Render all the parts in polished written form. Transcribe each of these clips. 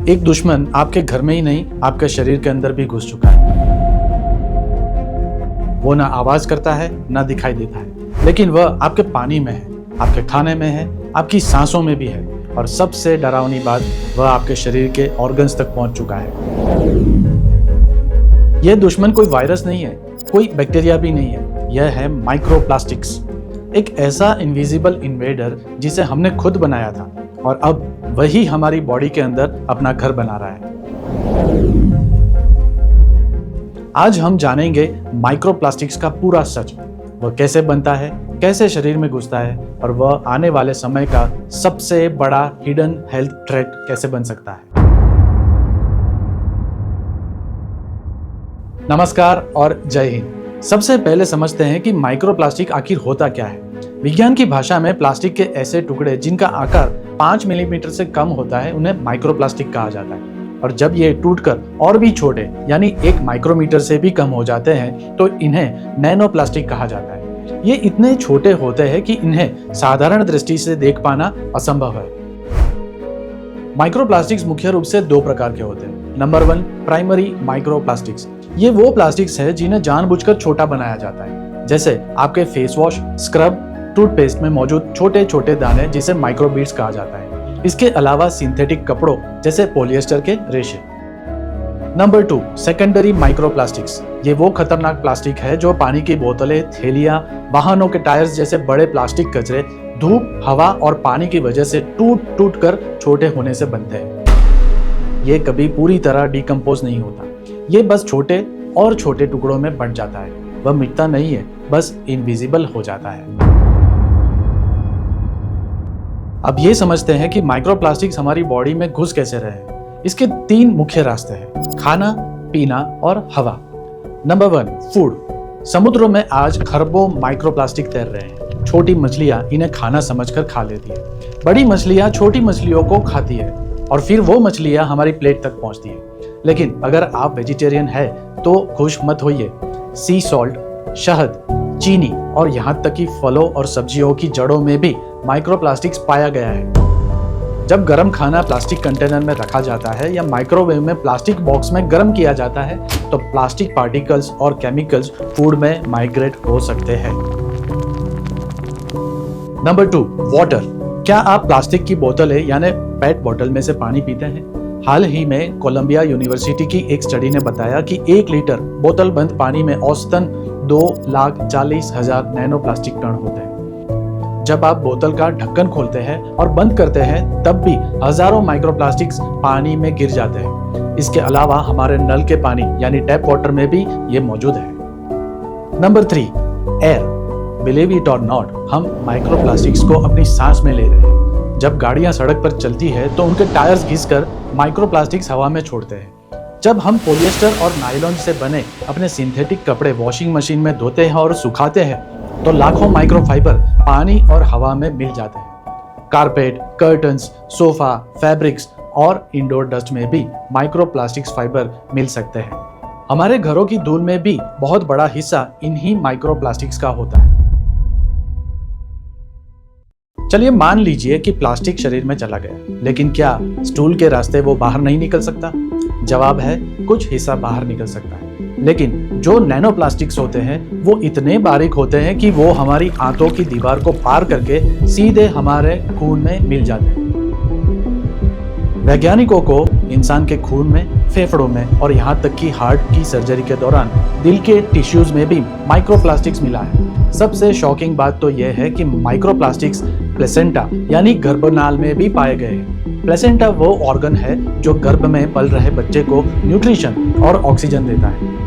एक दुश्मन आपके घर में ही नहीं, आपके शरीर के अंदर भी घुस चुका है। वो ना आवाज करता है, ना दिखाई देता है, लेकिन वह आपके पानी में है, आपके खाने में है, आपकी सांसों में भी है, और सबसे डरावनी बात, वह आपके शरीर के ऑर्गन्स तक पहुंच चुका है। यह दुश्मन कोई वायरस नहीं है, कोई बैक्टीरिया भी नहीं है, यह है माइक्रोप्लास्टिक्स। एक ऐसा इनविजिबल इन्वेडर जिसे हमने खुद बनाया था और अब वही हमारी बॉडी के अंदर अपना घर बना रहा है। आज हम जानेंगे माइक्रोप्लास्टिक्स का पूरा सच। वह कैसे बनता है, कैसे शरीर में घुसता है, और वह आने वाले समय का सबसे बड़ा हिडन हेल्थ थ्रेट कैसे बन सकता है। नमस्कार और जय हिंद। सबसे पहले समझते हैं कि माइक्रोप्लास्टिक आखिर होता क्या है। विज्ञान की भाषा में प्लास्टिक के ऐसे टुकड़े जिनका आकार 5 मिलीमीटर से कम होता है उन्हें माइक्रोप्लास्टिक कहा जाता है, और जब ये टूटकर और भी छोटे यानी 1 माइक्रोमीटर से भी कम हो जाते हैं तो इन्हें नैनोप्लास्टिक कहा जाता है। ये इतने छोटे होते हैं कि इन्हें साधारण दृष्टि से देख पाना असंभव है। माइक्रोप्लास्टिक्स मुख्य रूप से 2 प्रकार के होते हैं। Number 1, primary microplastics. ये वो प्लास्टिक्स है जिन्हें जानबूझकर छोटा बनाया जाता है, जैसे आपके फेस वॉश, स्क्रब, टूथपेस्ट में मौजूद छोटे छोटे दाने जिसे माइक्रोबीड्स कहा जाता है। इसके अलावा सिंथेटिक कपड़ों जैसे पॉलिएस्टर के रेशे। Number 2, secondary microplastics. ये वो खतरनाक प्लास्टिक है जो पानी की बोतलें, थैलियां, वाहनों के टायर्स जैसे बड़े प्लास्टिक कचरे धूप, हवा और पानी की वजह से टूट टूट कर छोटे होने से बनते हैं। ये कभी पूरी तरह डिकम्पोज नहीं होता, ये बस छोटे और छोटे टुकड़ों में बंट जाता है। वह मिटता नहीं है, बस इनविजिबल हो जाता है। अब ये समझते हैं कि माइक्रोप्लास्टिक्स हमारी बॉडी में घुस कैसे रहे। इसके 3 मुख्य रास्ते हैं: खाना, पीना और हवा। Number 1, food. समुद्रों में आज खरबों माइक्रोप्लास्टिक तैर रहे हैं। छोटी मछलियां इन्हें खाना समझकर खा लेती है, बड़ी मछलियां छोटी मछलियों को खाती है, और फिर वो मछलियां हमारी प्लेट तक पहुंचती है। लेकिन अगर आप वेजिटेरियन है तो खुश मत होइए। सी सॉल्ट, शहद, चीनी और यहाँ तक कि फलों और सब्जियों की जड़ों में भी माइक्रोप्लास्टिक्स पाया गया है। जब गर्म खाना प्लास्टिक कंटेनर में रखा जाता है या माइक्रोवेव में प्लास्टिक बॉक्स में गर्म किया जाता है तो प्लास्टिक पार्टिकल्स और केमिकल्स फूड में माइग्रेट हो सकते हैं। Number 2, water. क्या आप प्लास्टिक की बोतलें यानी पेट बोतल में से पानी पीते हैं? हाल ही में कोलंबिया यूनिवर्सिटी की एक स्टडी ने बताया कि 1 लीटर बोतल बंद पानी में औसतन 2,40,000 नैनो प्लास्टिक कण होते हैं। जब आप बोतल का ढक्कन खोलते हैं और बंद करते हैं तब भी हजारों माइक्रोप्लास्टिक्स पानी में गिर जाते हैं। इसके अलावा हमारे नल के पानी यानी टैप वाटर में भी ये मौजूद है। Number 3, air. बिलीव इट और नॉट, हम माइक्रोप्लास्टिक्स को अपनी सांस में ले रहे हैं। जब गाड़ियां सड़क पर चलती है तो उनके टायर्स घिसकर माइक्रोप्लास्टिक्स हवा में छोड़ते हैं। जब हम पॉलिएस्टर और नायलॉन से बने अपने सिंथेटिक कपड़े वॉशिंग मशीन में धोते हैं और सुखाते हैं तो लाखों माइक्रोफाइबर पानी और हवा में मिल जाते हैं। कारपेट, कर्टन्स, सोफा, फैब्रिक्स और इंडोर डस्ट में भी माइक्रोप्लास्टिक्स फाइबर मिल सकते हैं। हमारे घरों की धूल में भी बहुत बड़ा हिस्सा इन्हीं माइक्रोप्लास्टिक्स का होता है। चलिए मान लीजिए कि प्लास्टिक शरीर में चला गया, लेकिन क्या स्टूल के रास्ते वो बाहर नहीं निकल सकता? जवाब है, कुछ हिस्सा बाहर निकल सकता है, लेकिन जो नैनो प्लास्टिक्स होते हैं वो इतने बारीक होते हैं कि वो हमारी आंतों की दीवार को पार करके सीधे हमारे खून में मिल जाते हैं। वैज्ञानिकों को इंसान के खून में, फेफड़ों में और यहाँ तक कि हार्ट की सर्जरी के दौरान दिल के टिश्यूज में भी माइक्रोप्लास्टिक्स मिला है। सबसे शॉकिंग बात तो यह है कि माइक्रोप्लास्टिक्स प्लेसेंटा यानी गर्भनाल में भी पाए गए हैं। प्लेसेंटा वो ऑर्गन है जो गर्भ में पल रहे बच्चे को न्यूट्रिशन और ऑक्सीजन देता है।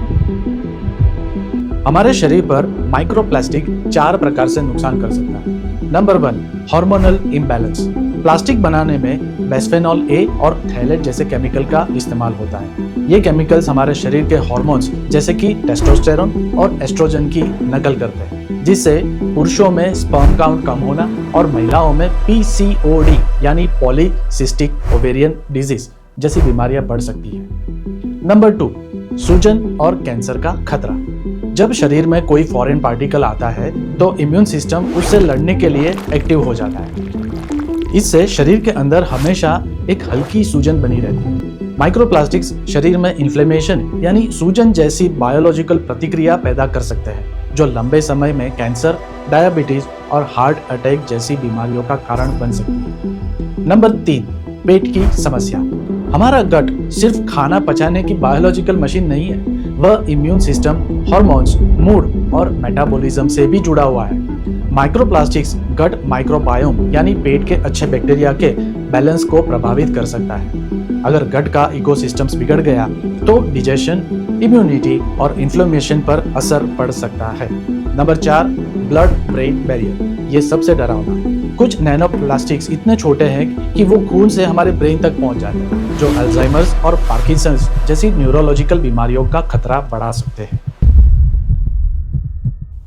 हमारे शरीर पर माइक्रोप्लास्टिक 4 प्रकार से नुकसान कर सकता है। Number 1, hormonal imbalance. प्लास्टिक बनाने में बिस्फेनॉल ए और थैलेट जैसे केमिकल का इस्तेमाल होता है। ये केमिकल्स हमारे शरीर के हार्मोन्स जैसे कि टेस्टोस्टेरोन और एस्ट्रोजन की नकल करते हैं, जिससे पुरुषों में स्पर्म काउंट कम होना और महिलाओं में PCOD यानी पॉलीसिस्टिक ओवेरियन डिजीज जैसी बीमारियां बढ़ सकती है। नंबर 2, सूजन और कैंसर का खतरा। जब शरीर में कोई फॉरेन पार्टिकल आता है तो इम्यून सिस्टम उससे लड़ने के लिए एक्टिव हो जाता है। इससे शरीर के अंदर हमेशा एक हल्की सूजन बनी रहती है। माइक्रोप्लास्टिक्स शरीर में इन्फ्लेमेशन यानी सूजन जैसी बायोलॉजिकल प्रतिक्रिया पैदा कर सकते हैं, जो लंबे समय में कैंसर, डायबिटीज और हार्ट अटैक जैसी बीमारियों का कारण बन सकती है। नंबर 3, पेट की समस्या। हमारा गट सिर्फ खाना पचाने की बायोलॉजिकल मशीन नहीं है, वह इम्यून सिस्टम, हार्मोन्स, मूड और मेटाबॉलिज्म से भी जुड़ा हुआ है। माइक्रोप्लास्टिक्स गट माइक्रोबायोम यानी पेट के अच्छे बैक्टीरिया के बैलेंस को प्रभावित कर सकता है। अगर गट का इकोसिस्टम्स बिगड़ गया तो डिजेशन, इम्यूनिटी और इन्फ्लेमेशन पर असर पड़ सकता है। Number 4, blood brain barrier. ये सबसे डरावना है। कुछ नैनोप्लास्टिक्स इतने छोटे हैं कि वो खून से हमारे ब्रेन तक पहुंच जाते हैं, जो अल्जाइमर्स और पार्किंसंस जैसी न्यूरोलॉजिकल बीमारियों का खतरा बढ़ा सकते हैं।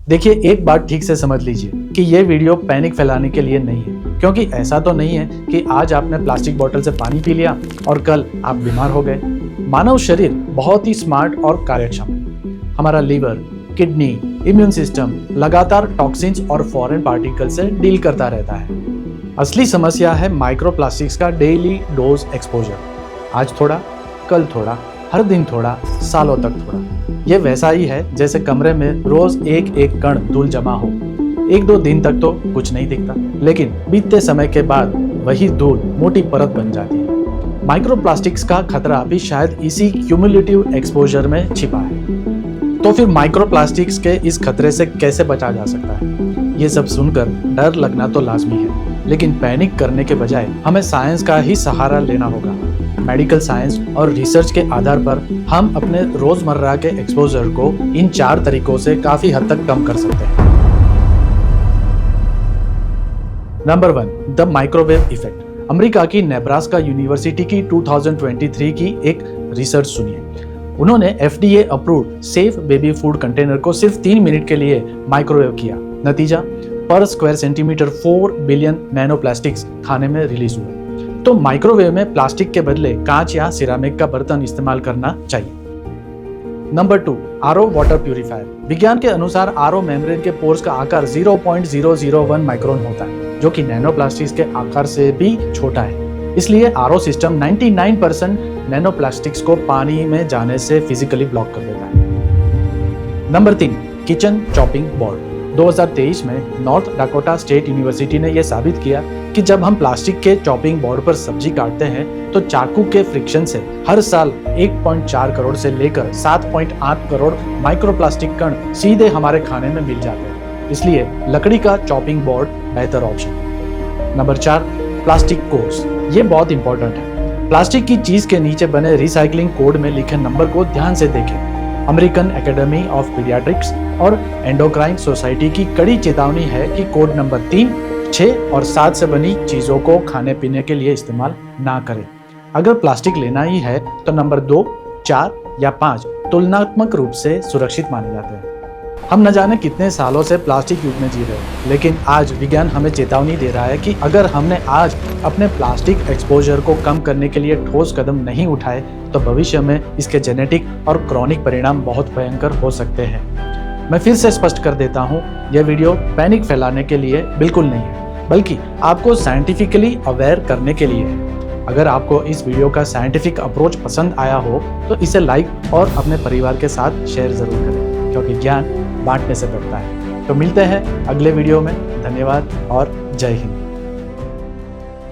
देखिए, एक बात ठीक से समझ लीजिए कि ये वीडियो पैनिक फैलाने के लिए नहीं है, क्योंकि ऐसा तो नहीं है कि आज आपने प्लास्टिक बोतल से पानी पी लिया और कल आप बीमार हो गए। मानव शरीर बहुत ही स्मार्ट और कार्यक्षम है। हमारा लीवर, किडनी, इम्यून सिस्टम लगातार टॉक्सिन्स और फॉरेन पार्टिकल से डील करता रहता है। असली समस्या है माइक्रोप्लास्टिक्स का डेली डोज एक्सपोजर। आज थोड़ा, कल थोड़ा, हर दिन थोड़ा, सालों तक थोड़ा। ये वैसा ही है जैसे कमरे में रोज एक एक कण धूल जमा हो। 1-2 दिन तक तो कुछ नहीं दिखता, लेकिन बीतते समय के बाद वही धूल मोटी परत बन जाती है। माइक्रोप्लास्टिक्स का खतरा भी शायद इसी क्यूमुलेटिव एक्सपोजर में छिपा है। तो फिर माइक्रोप्लास्टिक्स के इस खतरे से कैसे बचा जा सकता है? ये सब सुनकर डर लगना तो लाजमी है, लेकिन पैनिक करने के बजाय हमें साइंस का ही सहारा लेना होगा। मेडिकल साइंस और रिसर्च के आधार पर हम अपने रोजमर्रा के एक्सपोजर को इन 4 तरीकों से काफी हद तक कम कर सकते हैं। Number 1, the microwave effect. America की नेब्रास्का यूनिवर्सिटी की 2023 की एक रिसर्च सुनिए। उन्होंने FDA approved safe baby food container को सिर्फ 3 मिनट के लिए माइक्रोवेव किया। नतीजा, पर स्क्वायर सेंटीमीटर 4 बिलियन नैनोप्लास्टिक्स खाने में रिलीज हुए। तो माइक्रोवेव में प्लास्टिक के बदले कांच या सिरामिक का बर्तन इस्तेमाल करना चाहिए। Number 2, RO water purifier. विज्ञान के अनुसार आरओ मेम्ब्रेन के पोर्स का आकार 0.001 माइक्रोन होता है, जो कि नैनोप्लास्टिक्स के आकार से भी छोटा है। इसलिए आरओ सिस्टम 99% नैनोप्लास्टिक्स को पानी में जाने से फिजिकली ब्लॉक कर देता है। Number 3, kitchen chopping board. 2023 में नॉर्थ डाकोटा स्टेट यूनिवर्सिटी ने यह साबित किया कि जब हम प्लास्टिक के चॉपिंग बोर्ड पर सब्जी काटते हैं तो चाकू के फ्रिक्शन से हर साल 1.4 करोड़ से लेकर 7.8 करोड़ माइक्रोप्लास्टिक कण सीधे हमारे खाने में मिल जाते हैं। इसलिए लकड़ी का चॉपिंग बोर्ड बेहतर ऑप्शन। Number 4, plastic codes. ये बहुत इंपॉर्टेंट है। प्लास्टिक की चीज के नीचे बने रिसाइकलिंग कोड में लिखे नंबर को ध्यान से देखें। अमेरिकन एकेडमी ऑफ पीडियाट्रिक्स और एंडोक्राइन सोसाइटी की कड़ी चेतावनी है कि कोड नंबर 3, 6 और 7 से बनी चीजों को खाने पीने के लिए इस्तेमाल ना करें। अगर प्लास्टिक लेना ही है तो नंबर 2, 4 या 5 तुलनात्मक रूप से सुरक्षित माने जाते हैं। हम न जाने कितने सालों से प्लास्टिक युग में जी रहे हैं, लेकिन आज विज्ञान हमें चेतावनी दे रहा है कि अगर हमने आज अपने प्लास्टिक एक्सपोजर को कम करने के लिए ठोस कदम नहीं उठाए तो भविष्य में इसके जेनेटिक और क्रॉनिक परिणाम बहुत भयंकर हो सकते हैं। मैं फिर से स्पष्ट कर देता हूँ, यह वीडियो पैनिक फैलाने के लिए बिल्कुल नहीं है, बल्कि आपको साइंटिफिकली अवेयर करने के लिए है। अगर आपको इस वीडियो का साइंटिफिक अप्रोच पसंद आया हो तो इसे लाइक और अपने परिवार के साथ शेयर जरूर करें, क्योंकि ज्ञान बांटने से बढ़ता है। तो मिलते हैं अगले वीडियो में। धन्यवाद और जय हिंद।